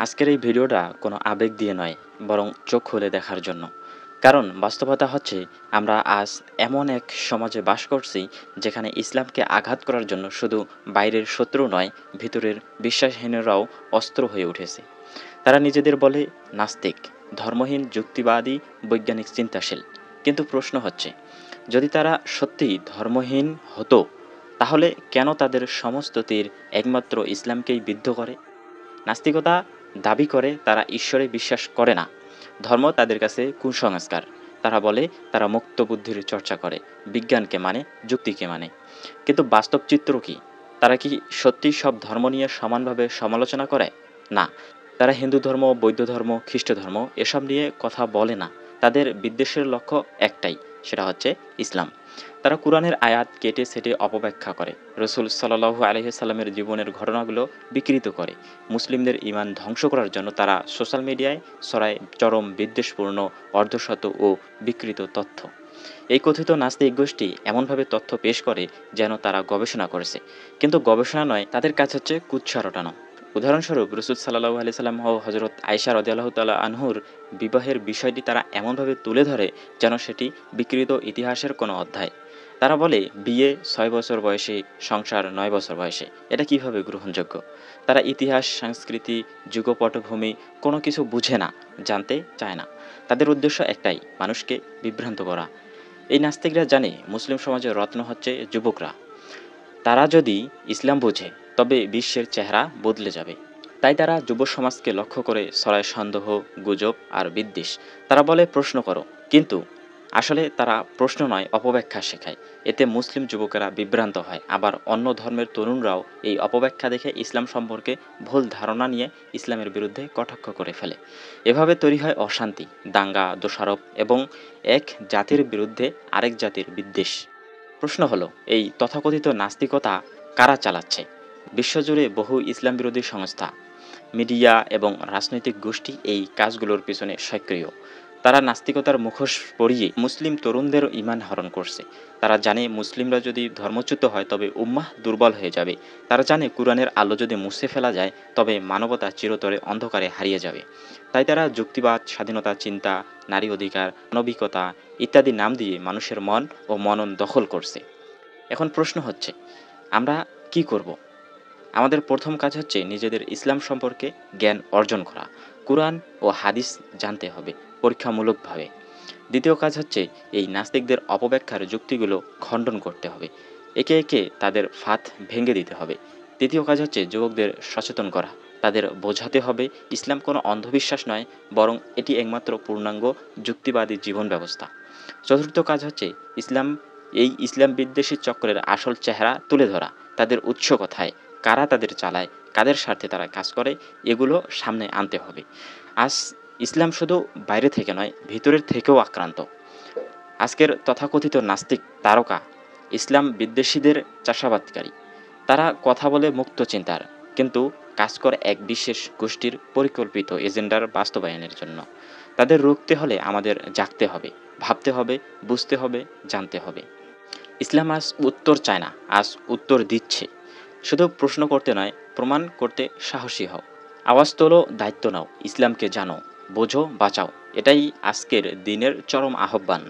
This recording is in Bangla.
আজকের এই ভিডিওটা কোনো আবেগ দিয়ে নয়, বরং চোখ খুলে দেখার জন্য। কারণ বাস্তবতা হচ্ছে আমরা আজ এমন এক সমাজে বাস করছি যেখানে ইসলামকে আঘাত করার জন্য শুধু বাইরের শত্রু নয়, ভিতরের বিশ্বাসহীনরাও অস্ত্র হয়ে উঠেছে। তারা নিজেদের বলে নাস্তিক, ধর্মহীন, যুক্তিবাদী, বৈজ্ঞানিক চিন্তাশীল। কিন্তু প্রশ্ন হচ্ছে, যদি তারা সত্যিই ধর্মহীন হতো, তাহলে কেন তাদের সমস্ত তীর একমাত্র ইসলামকেই বিদ্ধ করে? নাস্তিকতা দাবি করে তারা ঈশ্বরে বিশ্বাস করে না। ধর্ম তাদের কাছে কুসংস্কার। তারা বলে তারা মুক্ত বুদ্ধির চর্চা করে, বিজ্ঞানকে মানে, যুক্তিকে মানে। কিন্তু বাস্তব চিত্র কি? তারা কি সত্যিই সব ধর্ম নিয়ে সমানভাবে সমালোচনা করে? না। তারা হিন্দু ধর্ম, বৌদ্ধ ধর্ম, খ্রিস্ট ধর্ম এসব নিয়ে কথা বলে না। তাদের বিদ্বেষের লক্ষ্য একটাই, সেটা হচ্ছে ইসলাম। তারা কুরআনের আয়াত কেটে সেটে অপব্যাখ্যা করে, রসুল সাল্লাল্লাহু আলাইহি সাল্লামের জীবনের ঘটনাগুলো বিকৃত করে। মুসলিমদের ঈমান ধ্বংস করার জন্য তারা সোশ্যাল মিডিয়ায় ছড়ায় চরম বিদ্বেষপূর্ণ, অর্ধসত্য ও বিকৃত তথ্য। এই কথিত নাস্তিক গোষ্ঠী এমনভাবে তথ্য পেশ করে যেন তারা গবেষণা করেছে, কিন্তু গবেষণা নয়, তাদের কাজ হচ্ছে কুৎসা রটানো। উদাহরণস্বরূপ রসুল সাল্লাল্লাহু আলাইহি সাল্লাম ও হজরত আয়েশা রাদিয়াল্লাহু তাআলা আনহুর বিবাহের বিষয়টি তারা এমনভাবে তুলে ধরে যেন সেটি বিকৃত ইতিহাসের কোনো অধ্যায়। তারা বলে বিয়ে ৬ বছর বয়সে, সংসার ৯ বছর বয়সে। এটা কিভাবে গ্রহণযোগ্য? তারা ইতিহাস, সংস্কৃতি, যুগপটভূমি কোনো কিছু বুঝে না, জানতে চায় না। তাদের উদ্দেশ্য একটাই, মানুষকে বিভ্রান্ত করা। এই নাস্তিকরা জানে মুসলিম সমাজের রত্ন হচ্ছে যুবকরা। তারা যদি ইসলাম বোঝে তবে বিশ্বের চেহারা বদলে যাবে। তাই তারা যুব সমাজকে লক্ষ্য করে ছড়ায় সন্দেহ, গুজব আর বিদ্বেষ। তারা বলে প্রশ্ন করো, কিন্তু আসলে তারা প্রশ্ন নয়, অপব্যাখ্যা শেখায়। এতে মুসলিম যুবকেরা বিভ্রান্ত হয়, আবার অন্য ধর্মের তরুণরাও এই অপব্যাখ্যা দেখে ইসলাম সম্পর্কে ভুল ধারণা নিয়ে ইসলামের বিরুদ্ধে কটাক্ষ করে ফেলে। এভাবে তৈরি হয় অশান্তি, দাঙ্গা, দোষারোপ এবং এক জাতির বিরুদ্ধে আরেক জাতির বিদ্বেষ। প্রশ্ন হলো, এই তথাকথিত নাস্তিকতা কারা চালাচ্ছে? বিশ্বজুড়ে বহু ইসলাম বিরোধী সংস্থা, মিডিয়া এবং রাজনৈতিক গোষ্ঠী এই কাজগুলোর পিছনে সক্রিয়। তারা নাস্তিকতার মুখোশ পরিয়ে মুসলিম তরুণদের ঈমান হরণ করছে। তারা জানে মুসলিমরা যদি ধর্মচ্যুত হয় তবে উম্মাহ দুর্বল হয়ে যাবে। তারা জানে কুরআনের আলো যদি মুছে ফেলা যায় তবে মানবতা চিরতরে অন্ধকারে হারিয়ে যাবে। তাই তারা যুক্তিবাদ, স্বাধীনতা চিন্তা, নারী অধিকার, মানবিকতা ইত্যাদি নাম দিয়ে মানুষের মন ও মনন দখল করছে। এখন প্রশ্ন হচ্ছে, আমরা কি করব? আমাদের প্রথম কাজ হচ্ছে নিজেদের ইসলাম সম্পর্কে জ্ঞান অর্জন করা। কুরআন ও হাদিস জানতে হবে পরীক্ষামূলকভাবে। দ্বিতীয় কাজ হচ্ছে এই নাস্তিকদের অপব্যাখ্যার যুক্তিগুলো খণ্ডন করতে হবে। একে একে তাদের ফাঁদ ভেঙে দিতে হবে। তৃতীয় কাজ হচ্ছে যুবকদের সচেতন করা। তাদের বোঝাতে হবে ইসলাম কোনো অন্ধবিশ্বাস নয়, বরং এটি একমাত্র পূর্ণাঙ্গ যুক্তিবাদী জীবন ব্যবস্থা। চতুর্থ কাজ হচ্ছে ইসলাম বিদ্বেষী চক্রের আসল চেহারা তুলে ধরা। তাদের উৎস কোথায়, কারা তাদের চালায়, কাদের স্বার্থে তারা কাজ করে, এগুলো সামনে আনতে হবে। আজ ইসলাম শুধু বাইরে থেকে নয়, ভিতরের থেকেও আক্রান্ত। আজকের তথাকথিত নাস্তিক তারকা ইসলাম বিদ্বেষীদের চাষাবাদকারী। তারা কথা বলে মুক্ত চিন্তার, কিন্তু কাজ করে এক বিশেষ গোষ্ঠীর পরিকল্পিত এজেন্ডার বাস্তবায়নের জন্য। তাদের রুখতে হলে আমাদের জাগতে হবে, ভাবতে হবে, বুঝতে হবে, জানতে হবে। ইসলাম আজ উত্তর চায় না, আজ উত্তর দিচ্ছে। শুধু প্রশ্ন করতে নয়, প্রমাণ করতে সাহসী হও। আওয়াজ তোলো, দায়িত্ব নাও, ইসলামকে জানো, বোঝো, বাঁচাও। এটাই আজকের দিনের চরম আহ্বান।